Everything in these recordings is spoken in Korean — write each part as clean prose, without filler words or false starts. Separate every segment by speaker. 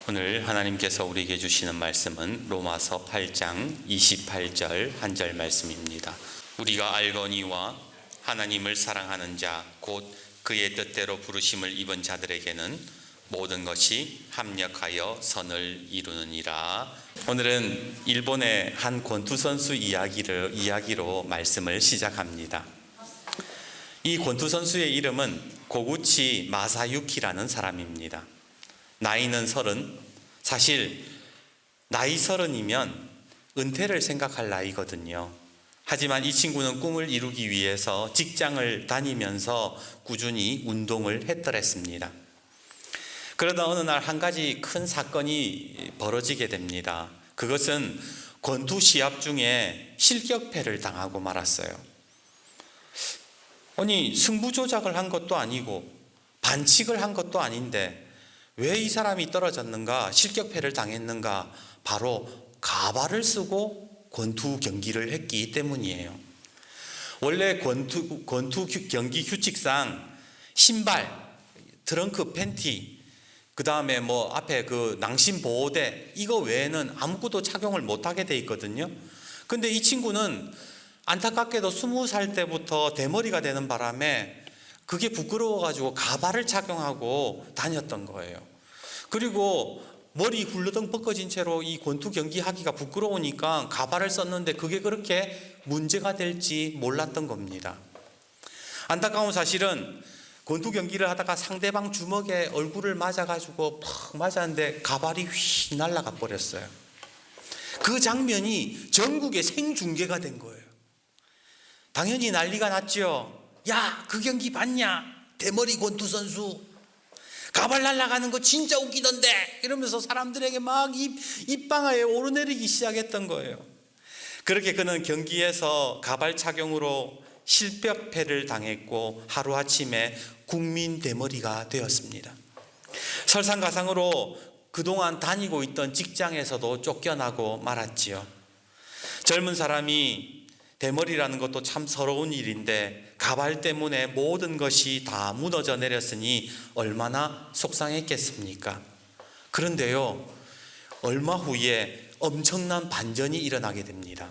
Speaker 1: 오늘 하나님께서 우리에게 주시는 말씀은 로마서 8장 28절 한 절 말씀입니다. 우리가 알거니와 하나님을 사랑하는 자 곧 그의 뜻대로 부르심을 입은 자들에게는 모든 것이 합력하여 선을 이루느니라. 오늘은 일본의 한 권투 선수 이야기로 말씀을 시작합니다. 이 권투 선수의 이름은 고구치 마사유키라는 사람입니다. 나이는 30. 사실 나이 30이면 은퇴를 생각할 나이거든요. 하지만 이 친구는 꿈을 이루기 위해서 직장을 다니면서 꾸준히 운동을 했더랬습니다. 그러다 어느 날 한 가지 큰 사건이 벌어지게 됩니다. 그것은 권투 시합 중에 실격패를 당하고 말았어요. 아니, 승부 조작을 한 것도 아니고 반칙을 한 것도 아닌데 왜 이 사람이 떨어졌는가, 실격패를 당했는가? 바로 가발을 쓰고 권투 경기를 했기 때문이에요. 원래 권투 경기 규칙상 신발, 트렁크 팬티, 그 다음에 앞에 그 낭심 보호대, 이거 외에는 아무것도 착용을 못하게 돼 있거든요. 근데 이 친구는 안타깝게도 20살 때부터 대머리가 되는 바람에 그게 부끄러워가지고 가발을 착용하고 다녔던 거예요. 그리고 머리 훌러덩 벗겨진 채로 이 권투 경기 하기가 부끄러우니까 가발을 썼는데 그게 그렇게 문제가 될지 몰랐던 겁니다. 안타까운 사실은 권투 경기를 하다가 상대방 주먹에 얼굴을 맞아가지고 팍 맞았는데 가발이 휙 날아가 버렸어요. 그 장면이 전국에 생중계가 된 거예요. 당연히 난리가 났죠. 야, 그 경기 봤냐? 대머리 권투 선수 가발 날아가는 거 진짜 웃기던데, 이러면서 사람들에게 막 입방아에 오르내리기 시작했던 거예요. 그렇게 그는 경기에서 가발 착용으로 실격패를 당했고 하루아침에 국민 대머리가 되었습니다. 설상가상으로 그동안 다니고 있던 직장에서도 쫓겨나고 말았지요. 젊은 사람이 대머리라는 것도 참 서러운 일인데 가발 때문에 모든 것이 다 무너져 내렸으니 얼마나 속상했겠습니까? 그런데요, 얼마 후에 엄청난 반전이 일어나게 됩니다.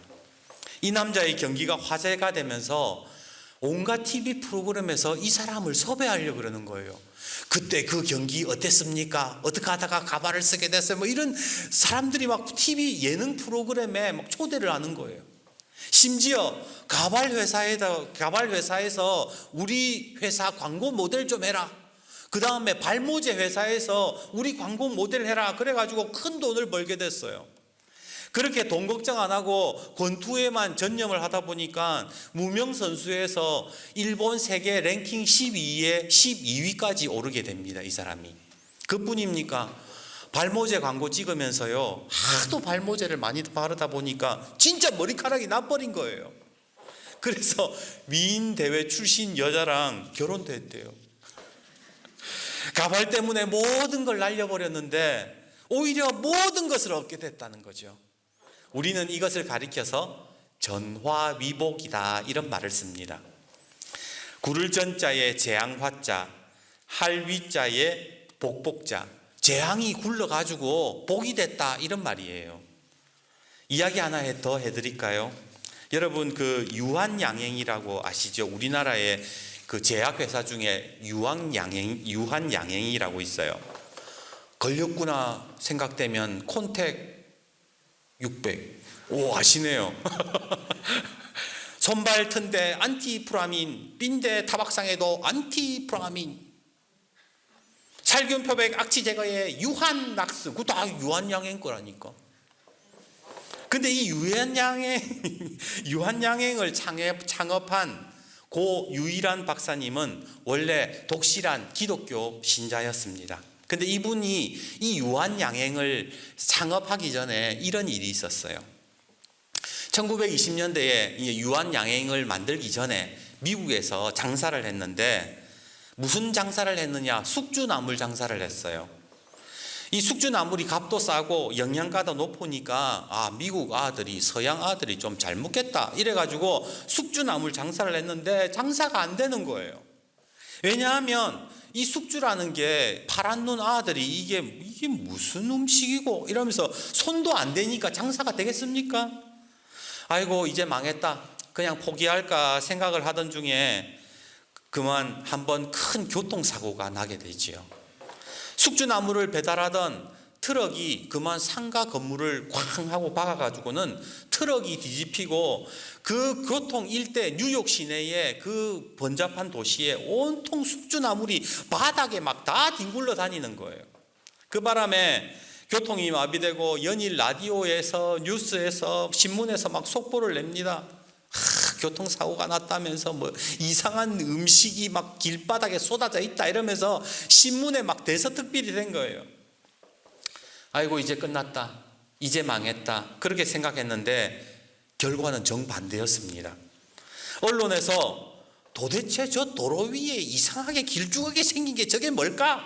Speaker 1: 이 남자의 경기가 화제가 되면서 온갖 TV 프로그램에서 이 사람을 섭외하려고 그러는 거예요. 그때 그 경기 어땠습니까? 어떻게 하다가 가발을 쓰게 됐어요? 이런 사람들이 막 TV 예능 프로그램에 막 초대를 하는 거예요. 심지어 가발 회사에서 우리 회사 광고 모델 좀 해라. 그 다음에 발모제 회사에서 우리 광고 모델 해라. 그래가지고 큰 돈을 벌게 됐어요. 그렇게 돈 걱정 안 하고 권투에만 전념을 하다 보니까 무명 선수에서 일본 세계 랭킹 12위에 12위까지 오르게 됩니다. 이 사람이. 그뿐입니까? 발모제 광고 찍으면서요, 하도 발모제를 많이 바르다 보니까 진짜 머리카락이 나버린 거예요. 그래서 미인 대회 출신 여자랑 결혼도 했대요. 가발 때문에 모든 걸 날려버렸는데 오히려 모든 것을 얻게 됐다는 거죠. 우리는 이것을 가리켜서 전화위복이다, 이런 말을 씁니다. 구를 전자에 재앙화자, 할위자에 복복자, 재앙이 굴러가지고 복이 됐다, 이런 말이에요. 이야기 하나 더 해드릴까요? 여러분, 그 유한양행이라고 아시죠? 우리나라의 그 제약회사 중에 유한양행이라고 있어요. 걸렸구나 생각되면 콘택 600. 오, 아시네요. 손발 튼데 안티프라민, 빈대 타박상에도 안티프라민, 살균 표백 악취 제거에 유한낙스, 그것도 유한양행 거라니까. 근데 이 유한양행을 창업한 고 유일한 박사님은 원래 독실한 기독교 신자였습니다. 근데 이분이 이 유한양행을 창업하기 전에 이런 일이 있었어요. 1920년대에 유한양행을 만들기 전에 미국에서 장사를 했는데, 무슨 장사를 했느냐? 숙주나물 장사를 했어요. 이 숙주나물이 값도 싸고 영양가도 높으니까 미국 아들이, 서양 아들이 좀 잘 먹겠다, 이래가지고 숙주나물 장사를 했는데 장사가 안 되는 거예요. 왜냐하면 이 숙주라는 게 파란 눈 아들이 이게 무슨 음식이고 이러면서 손도 안 대니까 장사가 되겠습니까? 아이고 이제 망했다, 그냥 포기할까 생각을 하던 중에 그만 한번 큰 교통사고가 나게 되지요. 숙주나무를 배달하던 트럭이 그만 상가 건물을 쾅 하고 박아가지고는 트럭이 뒤집히고 그 교통 일대 뉴욕 시내의 그 번잡한 도시에 온통 숙주나물이 바닥에 막 다 뒹굴러 다니는 거예요. 그 바람에 교통이 마비되고 연일 라디오에서 뉴스에서 신문에서 막 속보를 냅니다. 교통사고가 났다면서 뭐 이상한 음식이 막 길바닥에 쏟아져 있다 이러면서 신문에 막 대서특필이 된 거예요. 아이고 이제 끝났다, 이제 망했다, 그렇게 생각했는데 결과는 정반대였습니다. 언론에서 도대체 저 도로 위에 이상하게 길쭉하게 생긴 게 저게 뭘까?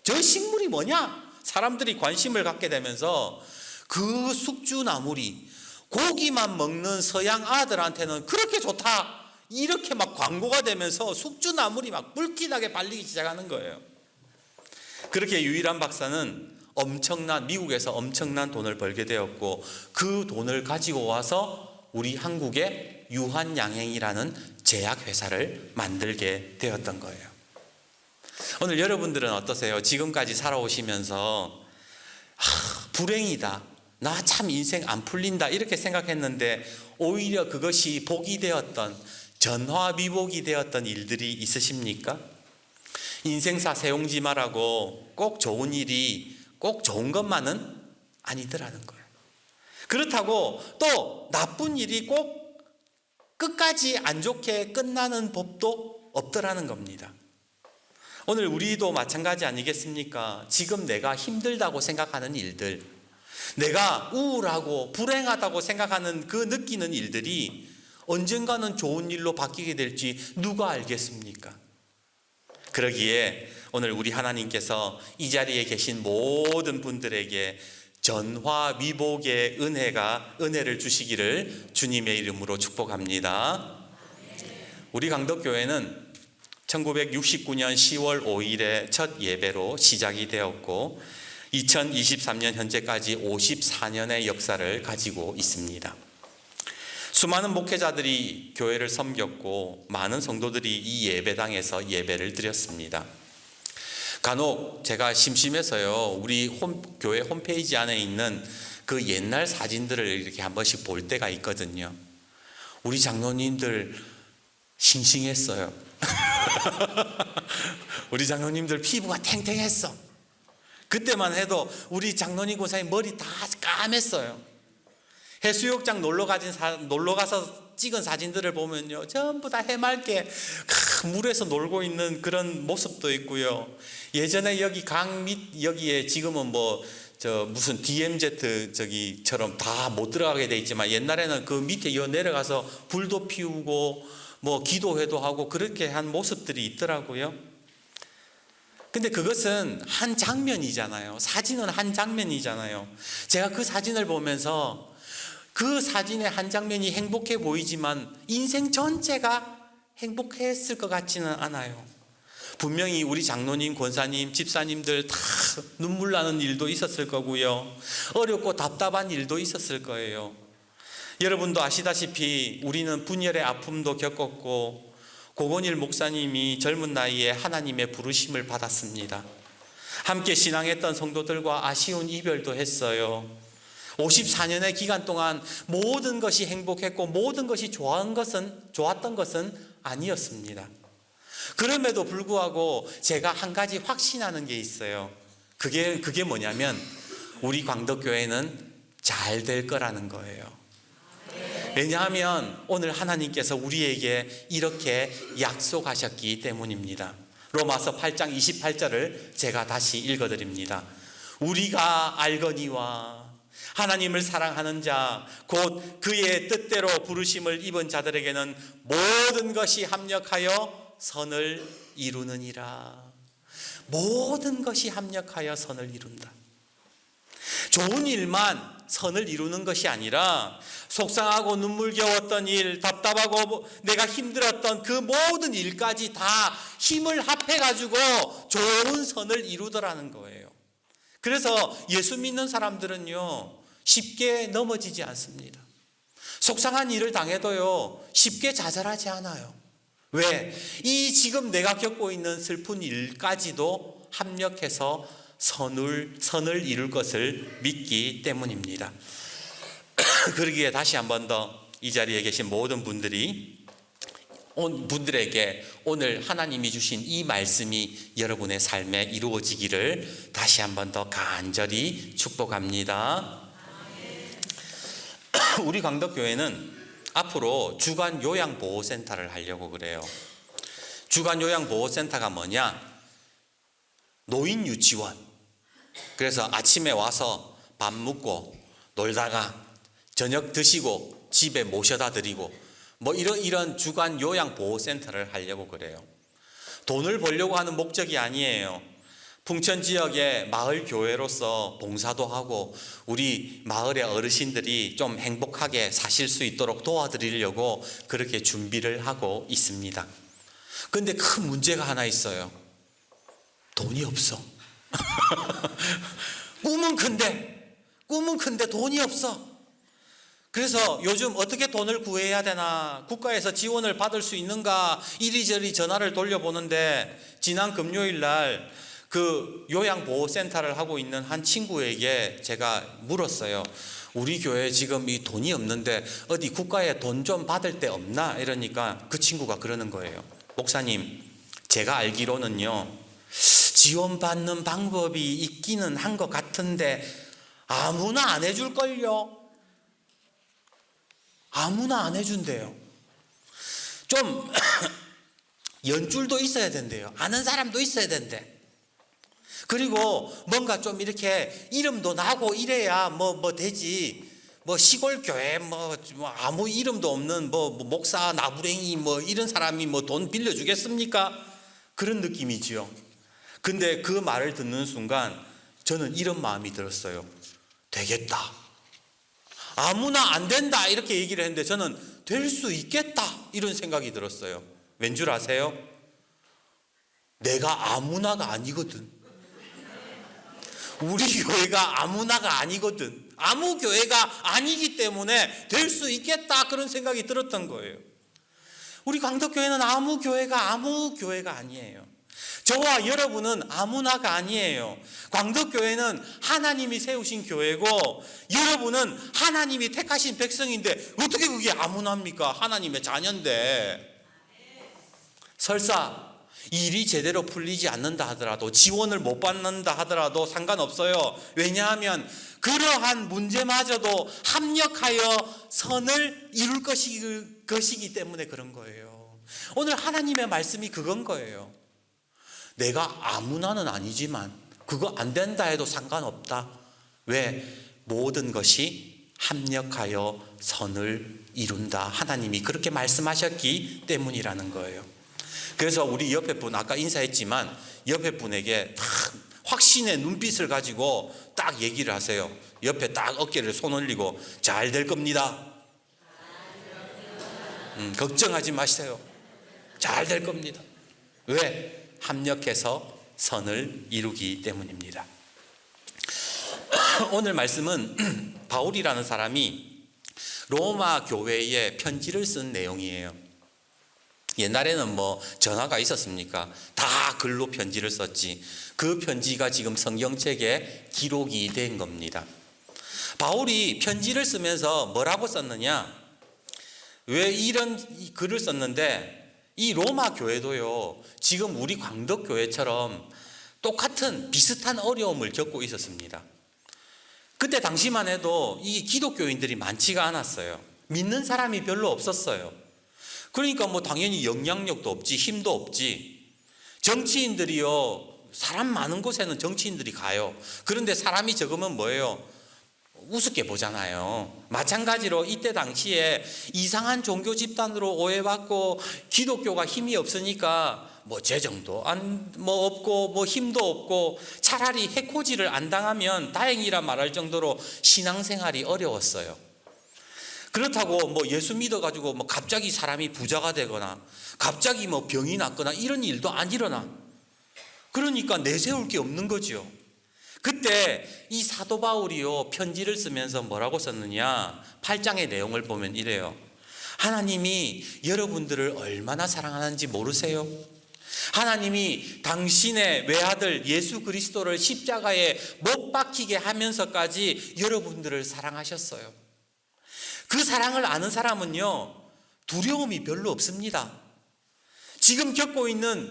Speaker 1: 저 식물이 뭐냐? 사람들이 관심을 갖게 되면서 그 숙주나물이 고기만 먹는 서양 아들한테는 그렇게 좋다, 이렇게 막 광고가 되면서 숙주나물이 막 불티나게 팔리기 시작하는 거예요. 그렇게 유일한 박사는 미국에서 엄청난 돈을 벌게 되었고, 그 돈을 가지고 와서 우리 한국에 유한양행이라는 제약회사를 만들게 되었던 거예요. 오늘 여러분들은 어떠세요? 지금까지 살아오시면서 불행이다, 나 참 인생 안 풀린다 이렇게 생각했는데 오히려 그것이 복이 되었던, 전화위복이 되었던 일들이 있으십니까? 인생사 세용지 말라고 꼭 좋은 일이 꼭 좋은 것만은 아니더라는 거예요. 그렇다고 또 나쁜 일이 꼭 끝까지 안 좋게 끝나는 법도 없더라는 겁니다. 오늘 우리도 마찬가지 아니겠습니까? 지금 내가 힘들다고 생각하는 일들, 내가 우울하고 불행하다고 생각하는 그 느끼는 일들이 언젠가는 좋은 일로 바뀌게 될지 누가 알겠습니까? 그러기에 오늘 우리 하나님께서 이 자리에 계신 모든 분들에게 전화위복의 은혜를 주시기를 주님의 이름으로 축복합니다. 우리 강덕교회는 1969년 10월 5일에 첫 예배로 시작이 되었고 2023년 현재까지 54년의 역사를 가지고 있습니다. 수많은 목회자들이 교회를 섬겼고 많은 성도들이 이 예배당에서 예배를 드렸습니다. 간혹 제가 심심해서요, 우리 교회 홈페이지 안에 있는 그 옛날 사진들을 이렇게 한 번씩 볼 때가 있거든요. 우리 장로님들 싱싱했어요. 우리 장로님들 피부가 탱탱했어. 그때만 해도 우리 장로님 권사님 머리 다 까맸어요. 해수욕장 놀러 가서 찍은 사진들을 보면요, 전부 다 해맑게 물에서 놀고 있는 그런 모습도 있고요. 예전에 여기 강 밑 여기에 지금은 무슨 DMZ 저기처럼 다 못 들어가게 돼 있지만 옛날에는 그 밑에 내려가서 불도 피우고 기도회도 하고 그렇게 한 모습들이 있더라고요. 근데 그것은 한 장면이잖아요. 사진은 한 장면이잖아요. 제가 그 사진을 보면서 그 사진의 한 장면이 행복해 보이지만 인생 전체가 행복했을 것 같지는 않아요. 분명히 우리 장로님, 권사님, 집사님들 다 눈물 나는 일도 있었을 거고요. 어렵고 답답한 일도 있었을 거예요. 여러분도 아시다시피 우리는 분열의 아픔도 겪었고 고건일 목사님이 젊은 나이에 하나님의 부르심을 받았습니다. 함께 신앙했던 성도들과 아쉬운 이별도 했어요. 54년의 기간 동안 모든 것이 행복했고 모든 것이 좋았던 것은 아니었습니다. 그럼에도 불구하고 제가 한 가지 확신하는 게 있어요. 그게 뭐냐면 우리 광덕교회는 잘 될 거라는 거예요. 왜냐하면 오늘 하나님께서 우리에게 이렇게 약속하셨기 때문입니다. 로마서 8장 28절을 제가 다시 읽어드립니다. 우리가 알거니와 하나님을 사랑하는 자 곧 그의 뜻대로 부르심을 입은 자들에게는 모든 것이 합력하여 선을 이루느니라. 모든 것이 합력하여 선을 이룬다. 좋은 일만 선을 이루는 것이 아니라 속상하고 눈물겨웠던 일, 답답하고 내가 힘들었던 그 모든 일까지 다 힘을 합해가지고 좋은 선을 이루더라는 거예요. 그래서 예수 믿는 사람들은요, 쉽게 넘어지지 않습니다. 속상한 일을 당해도요, 쉽게 좌절하지 않아요. 왜? 이 지금 내가 겪고 있는 슬픈 일까지도 합력해서 선을 이룰 것을 믿기 때문입니다. 그러기에 다시 한 번 더 이 자리에 계신 모든 분들에게 오늘 하나님이 주신 이 말씀이 여러분의 삶에 이루어지기를 다시 한 번 더 간절히 축복합니다. 우리 광덕교회는 앞으로 주간 요양보호센터를 하려고 그래요. 주간 요양보호센터가 뭐냐? 노인 유치원. 그래서 아침에 와서 밥 먹고 놀다가 저녁 드시고 집에 모셔다 드리고 뭐 이런 주간 요양보호센터를 하려고 그래요. 돈을 벌려고 하는 목적이 아니에요. 풍천 지역의 마을 교회로서 봉사도 하고 우리 마을의 어르신들이 좀 행복하게 사실 수 있도록 도와드리려고 그렇게 준비를 하고 있습니다. 그런데 큰 문제가 하나 있어요. 돈이 없어. 꿈은 큰데 돈이 없어. 그래서 요즘 어떻게 돈을 구해야 되나, 국가에서 지원을 받을 수 있는가 이리저리 전화를 돌려보는데 지난 금요일 날 그 요양보호센터를 하고 있는 한 친구에게 제가 물었어요. 우리 교회에 지금 이 돈이 없는데 어디 국가에 돈 좀 받을 데 없나? 이러니까 그 친구가 그러는 거예요. 목사님, 제가 알기로는요, 지원받는 방법이 있기는 한 것 같은데 아무나 안 해줄걸요? 아무나 안 해준대요. 좀 연줄도 있어야 된대요. 아는 사람도 있어야 된대. 그리고 뭔가 좀 이렇게 이름도 나고 이래야 뭐 되지. 뭐 시골 교회 뭐 아무 이름도 없는 뭐 목사 나부랭이 뭐 이런 사람이 뭐 돈 빌려주겠습니까? 그런 느낌이지요. 근데 그 말을 듣는 순간 저는 이런 마음이 들었어요. 되겠다. 아무나 안 된다 이렇게 얘기를 했는데 저는 될 수 있겠다 이런 생각이 들었어요. 왠 줄 아세요? 내가 아무나가 아니거든. 우리 교회가 아무나가 아니거든. 아무 교회가 아니기 때문에 될 수 있겠다 그런 생각이 들었던 거예요. 우리 광덕교회는 아무 교회가 아니에요. 저와 여러분은 아무나가 아니에요. 광덕교회는 하나님이 세우신 교회고 여러분은 하나님이 택하신 백성인데 어떻게 그게 아무나입니까? 하나님의 자녀인데. 설사 일이 제대로 풀리지 않는다 하더라도 지원을 못 받는다 하더라도 상관없어요. 왜냐하면 그러한 문제마저도 합력하여 선을 이룰 것이기 때문에 그런 거예요. 오늘 하나님의 말씀이 그건 거예요. 내가 아무나는 아니지만 그거 안 된다 해도 상관없다. 왜? 모든 것이 합력하여 선을 이룬다. 하나님이 그렇게 말씀하셨기 때문이라는 거예요. 그래서 우리 옆에 분 아까 인사했지만 옆에 분에게 딱 확신의 눈빛을 가지고 딱 얘기를 하세요. 옆에 딱 어깨를 손 올리고 잘 될 겁니다. 걱정하지 마세요. 잘 될 겁니다. 왜? 합력해서 선을 이루기 때문입니다. 오늘 말씀은 바울이라는 사람이 로마 교회에 편지를 쓴 내용이에요. 옛날에는 뭐 전화가 있었습니까? 다 글로 편지를 썼지. 그 편지가 지금 성경책에 기록이 된 겁니다. 바울이 편지를 쓰면서 뭐라고 썼느냐? 왜 이런 글을 썼는데 이 로마 교회도요, 지금 우리 광덕교회처럼 똑같은 비슷한 어려움을 겪고 있었습니다. 그때 당시만 해도 이 기독교인들이 많지가 않았어요. 믿는 사람이 별로 없었어요. 그러니까 뭐 당연히 영향력도 없지, 힘도 없지. 정치인들이요, 사람 많은 곳에는 정치인들이 가요. 그런데 사람이 적으면 뭐예요? 우습게 보잖아요. 마찬가지로 이때 당시에 이상한 종교 집단으로 오해받고 기독교가 힘이 없으니까 뭐 재정도 뭐 없고 뭐 힘도 없고 차라리 해코지를 안 당하면 다행이라 말할 정도로 신앙생활이 어려웠어요. 그렇다고 뭐 예수 믿어가지고 뭐 갑자기 사람이 부자가 되거나 갑자기 뭐 병이 났거나 이런 일도 안 일어나. 그러니까 내세울 게 없는 거지요. 그때 이 사도 바울이요 편지를 쓰면서 뭐라고 썼느냐, 8장의 내용을 보면 이래요. 하나님이 여러분들을 얼마나 사랑하는지 모르세요? 하나님이 당신의 외아들 예수 그리스도를 십자가에 못 박히게 하면서까지 여러분들을 사랑하셨어요. 그 사랑을 아는 사람은요 두려움이 별로 없습니다. 지금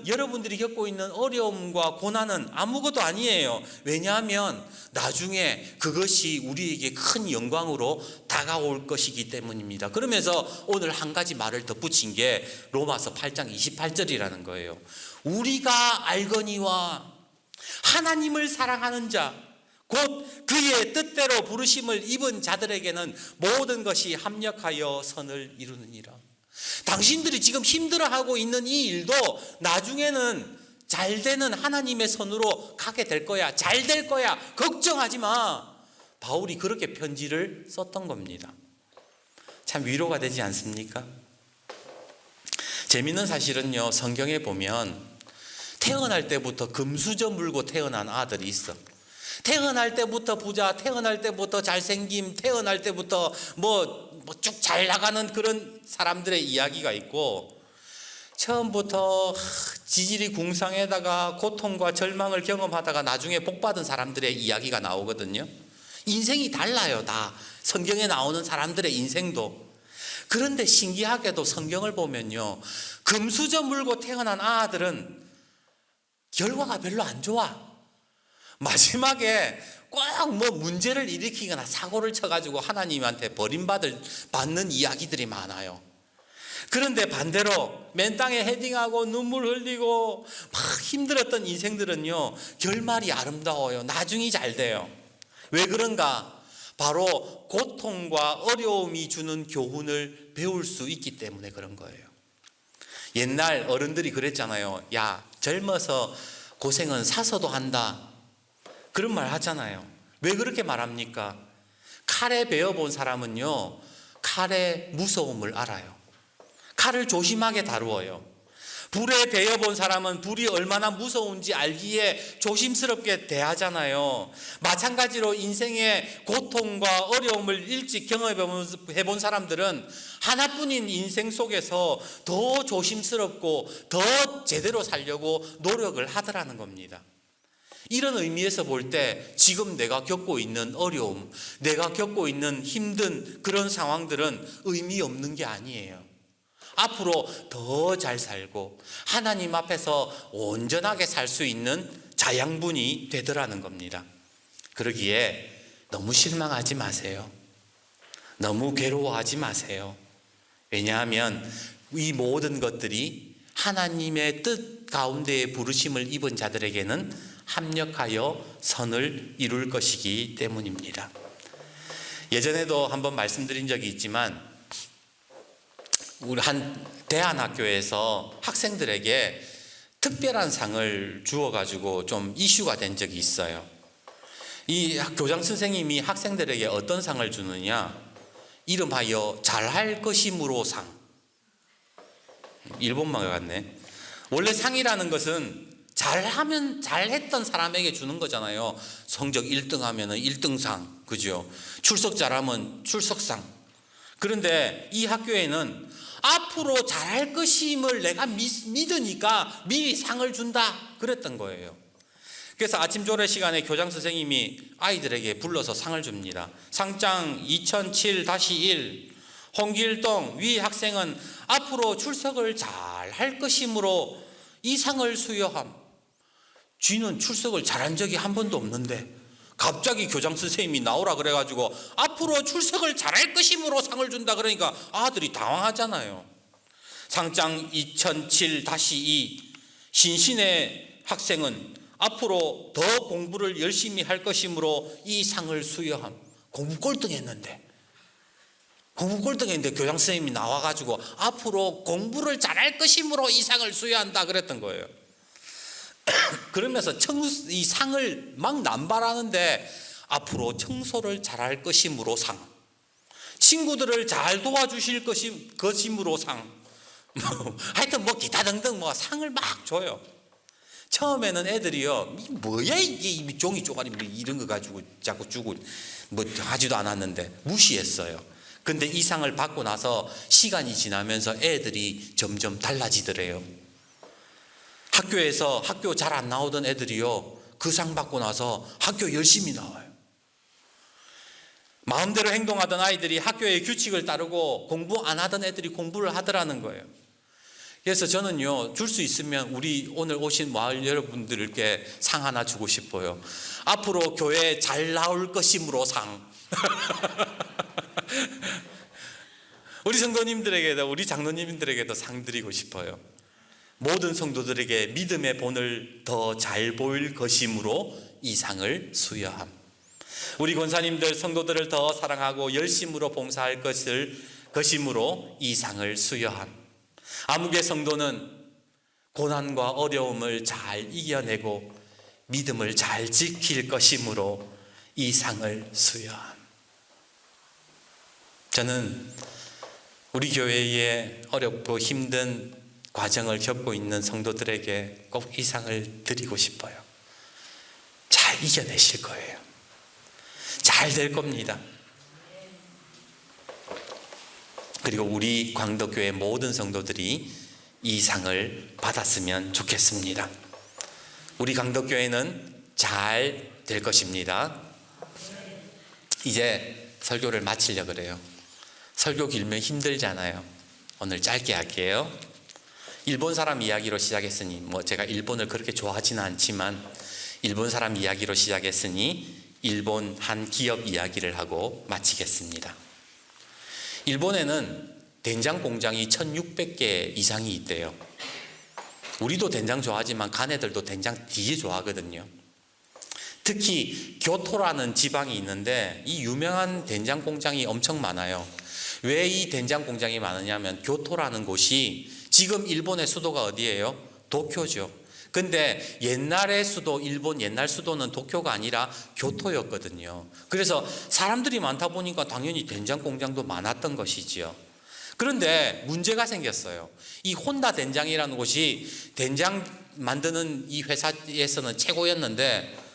Speaker 1: 여러분들이 겪고 있는 어려움과 고난은 아무것도 아니에요. 왜냐하면 나중에 그것이 우리에게 큰 영광으로 다가올 것이기 때문입니다. 그러면서 오늘 한 가지 말을 덧붙인 게 로마서 8장 28절이라는 거예요. 우리가 알거니와 하나님을 사랑하는 자 곧 그의 뜻대로 부르심을 입은 자들에게는 모든 것이 합력하여 선을 이루느니라. 당신들이 지금 힘들어하고 있는 이 일도 나중에는 잘 되는 하나님의 선으로 가게 될 거야. 잘 될 거야. 걱정하지 마. 바울이 그렇게 편지를 썼던 겁니다. 참 위로가 되지 않습니까? 재미있는 사실은요, 성경에 보면 태어날 때부터 금수저 물고 태어난 아들이 있어. 태어날 때부터 부자, 태어날 때부터 잘생김, 태어날 때부터 뭐 쭉 잘 나가는 그런 사람들의 이야기가 있고, 처음부터 지질이 궁상에다가 고통과 절망을 경험하다가 나중에 복받은 사람들의 이야기가 나오거든요. 인생이 달라요, 다. 성경에 나오는 사람들의 인생도. 그런데 신기하게도 성경을 보면요, 금수저 물고 태어난 아들은 결과가 별로 안 좋아. 마지막에 꼭 뭐 문제를 일으키거나 사고를 쳐가지고 하나님한테 버림받는 이야기들이 많아요. 그런데 반대로 맨 땅에 헤딩하고 눈물 흘리고 막 힘들었던 인생들은요 결말이 아름다워요. 나중이 잘 돼요. 왜 그런가? 바로 고통과 어려움이 주는 교훈을 배울 수 있기 때문에 그런 거예요. 옛날 어른들이 그랬잖아요. 야, 젊어서 고생은 사서도 한다. 그런 말 하잖아요. 왜 그렇게 말합니까? 칼에 베어본 사람은요 칼의 무서움을 알아요. 칼을 조심하게 다루어요. 불에 베어본 사람은 불이 얼마나 무서운지 알기에 조심스럽게 대하잖아요. 마찬가지로 인생의 고통과 어려움을 일찍 경험해본 사람들은 하나뿐인 인생 속에서 더 조심스럽고 더 제대로 살려고 노력을 하더라는 겁니다. 이런 의미에서 볼 때 지금 내가 겪고 있는 어려움, 내가 겪고 있는 힘든 그런 상황들은 의미 없는 게 아니에요. 앞으로 더 잘 살고 하나님 앞에서 온전하게 살 수 있는 자양분이 되더라는 겁니다. 그러기에 너무 실망하지 마세요. 너무 괴로워하지 마세요. 왜냐하면 이 모든 것들이 하나님의 뜻 가운데에 부르심을 입은 자들에게는 합력하여 선을 이룰 것이기 때문입니다. 예전에도 한번 말씀드린 적이 있지만 우리 한 대안학교에서 학생들에게 특별한 상을 주어가지고 좀 이슈가 된 적이 있어요. 이 교장 선생님이 학생들에게 어떤 상을 주느냐, 이름하여 잘할 것임으로 상. 일본말 같네. 원래 상이라는 것은 잘했던 사람에게 주는 거잖아요. 성적 1등 하면 1등상, 그죠? 출석 잘하면 출석상. 그런데 이 학교에는 앞으로 잘할 것임을 내가 믿으니까 미리 상을 준다 그랬던 거예요. 그래서 아침 조례 시간에 교장 선생님이 아이들에게 불러서 상을 줍니다. 상장 2007-1 홍길동 위 학생은 앞으로 출석을 잘할 것이므로 이 상을 수여함. 쥐는 출석을 잘한 적이 한 번도 없는데 갑자기 교장 선생님이 나오라 그래가지고 앞으로 출석을 잘할 것이므로 상을 준다 그러니까 아들이 당황하잖아요. 상장 2007-2 신신의 학생은 앞으로 더 공부를 열심히 할 것이므로 이 상을 수여함. 공부 꼴등했는데 공부 꼴등했는데 교장 선생님이 나와가지고 앞으로 공부를 잘할 것이므로 이 상을 수여한다 그랬던 거예요. 그러면서 이 상을 막 남발하는데 앞으로 청소를 잘할 것이므로 상, 친구들을 잘 도와주실 것이므로 상, 하여튼 뭐 기타 등등 뭐 상을 막 줘요. 처음에는 애들이요, 뭐야 이게 종이 쪼가리 뭐 이런 거 가지고 자꾸 주고 뭐 하지도 않았는데 무시했어요. 근데 이 상을 받고 나서 시간이 지나면서 애들이 점점 달라지더래요. 학교에서 학교 잘 안 나오던 애들이요, 그 상 받고 나서 학교 열심히 나와요. 마음대로 행동하던 아이들이 학교의 규칙을 따르고 공부 안 하던 애들이 공부를 하더라는 거예요. 그래서 저는요, 줄 수 있으면 우리 오늘 오신 마을 여러분들께 상 하나 주고 싶어요. 앞으로 교회 잘 나올 것이므로 상. 우리 성도님들에게도, 우리 장로님들에게도 상 드리고 싶어요. 모든 성도들에게 믿음의 본을 더 잘 보일 것이므로 이 상을 수여함. 우리 권사님들 성도들을 더 사랑하고 열심으로 봉사할 것이므로 이 상을 수여함. 아무개 성도는 고난과 어려움을 잘 이겨내고 믿음을 잘 지킬 것이므로 이 상을 수여함. 저는 우리 교회에 어렵고 힘든 과정을 겪고 있는 성도들에게 꼭 이 상을 드리고 싶어요. 잘 이겨내실 거예요. 잘 될 겁니다. 그리고 우리 광덕교회 모든 성도들이 이 상을 받았으면 좋겠습니다. 우리 광덕교회는 잘 될 것입니다. 이제 설교를 마치려고 그래요. 설교 길면 힘들잖아요. 오늘 짧게 할게요. 일본 사람 이야기로 시작했으니, 제가 일본을 그렇게 좋아하지는 않지만 일본 사람 이야기로 시작했으니 일본 한 기업 이야기를 하고 마치겠습니다. 일본에는 된장 공장이 1600개 이상이 있대요. 우리도 된장 좋아하지만 가네들도 된장 되게 좋아하거든요. 특히 교토라는 지방이 있는데 이 유명한 된장 공장이 엄청 많아요. 왜 이 된장 공장이 많으냐면 교토라는 곳이 지금 일본의 수도가 어디예요? 도쿄죠. 근데 옛날의 수도, 일본 옛날 수도는 도쿄가 아니라 교토였거든요. 그래서 사람들이 많다 보니까 당연히 된장 공장도 많았던 것이지요. 그런데 문제가 생겼어요. 이 혼다 된장이라는 곳이 된장 만드는 이 회사에서는 최고였는데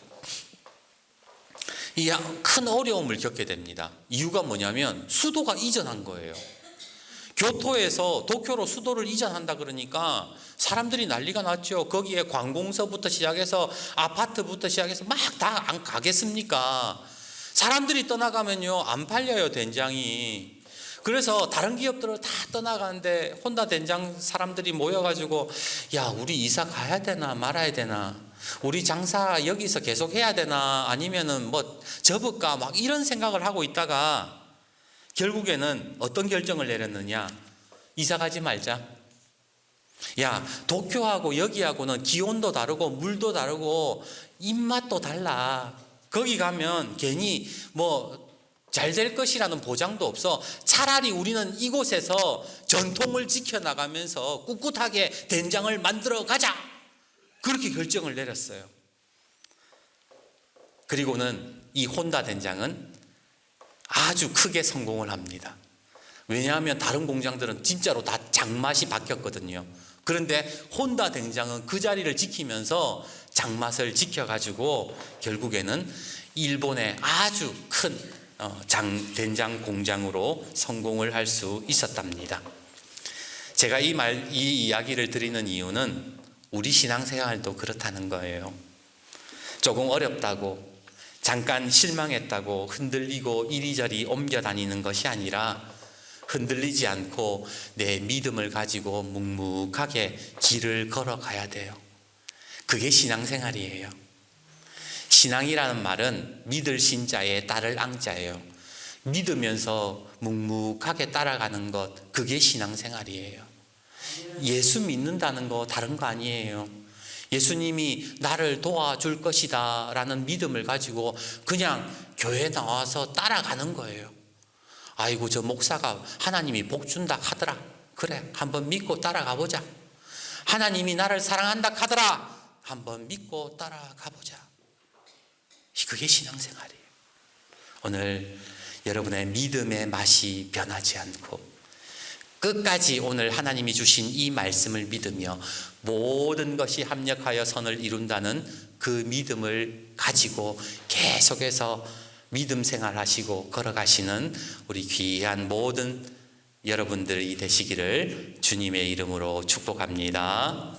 Speaker 1: 이 큰 어려움을 겪게 됩니다. 이유가 뭐냐면 수도가 이전한 거예요. 교토에서 도쿄로 수도를 이전한다 그러니까 사람들이 난리가 났죠. 거기에 관공서부터 시작해서 아파트부터 시작해서 막 다 안 가겠습니까? 사람들이 떠나가면요 안 팔려요, 된장이. 그래서 다른 기업들은 다 떠나가는데 혼다 된장 사람들이 모여가지고 야, 우리 이사 가야 되나 말아야 되나, 우리 장사 여기서 계속 해야 되나 아니면은 뭐 접을까, 막 이런 생각을 하고 있다가 결국에는 어떤 결정을 내렸느냐, 이사 가지 말자. 야, 도쿄하고 여기하고는 기온도 다르고 물도 다르고 입맛도 달라. 거기 가면 괜히 뭐 잘 될 것이라는 보장도 없어. 차라리 우리는 이곳에서 전통을 지켜나가면서 꿋꿋하게 된장을 만들어 가자. 그렇게 결정을 내렸어요. 그리고는 이 혼다 된장은 아주 크게 성공을 합니다. 왜냐하면 다른 공장들은 진짜로 다 장맛이 바뀌었거든요. 그런데 혼다 된장은 그 자리를 지키면서 장맛을 지켜가지고 결국에는 일본의 아주 큰 된장 공장으로 성공을 할 수 있었답니다. 제가 이 이야기를 드리는 이유는 우리 신앙생활도 그렇다는 거예요. 조금 어렵다고, 잠깐 실망했다고 흔들리고 이리저리 옮겨 다니는 것이 아니라 흔들리지 않고 내 믿음을 가지고 묵묵하게 길을 걸어가야 돼요. 그게 신앙생활이에요. 신앙이라는 말은 믿을 신자에 따를 앙자예요. 믿으면서 묵묵하게 따라가는 것, 그게 신앙생활이에요. 예수 믿는다는 거 다른 거 아니에요. 예수님이 나를 도와줄 것이다 라는 믿음을 가지고 그냥 교회 나와서 따라가는 거예요. 아이고 저 목사가 하나님이 복 준다 하더라. 그래 한번 믿고 따라가 보자. 하나님이 나를 사랑한다 하더라. 한번 믿고 따라가 보자. 그게 신앙생활이에요. 오늘 여러분의 믿음의 맛이 변하지 않고 끝까지 오늘 하나님이 주신 이 말씀을 믿으며 모든 것이 합력하여 선을 이룬다는 그 믿음을 가지고 계속해서 믿음 생활하시고 걸어가시는 우리 귀한 모든 여러분들이 되시기를 주님의 이름으로 축복합니다.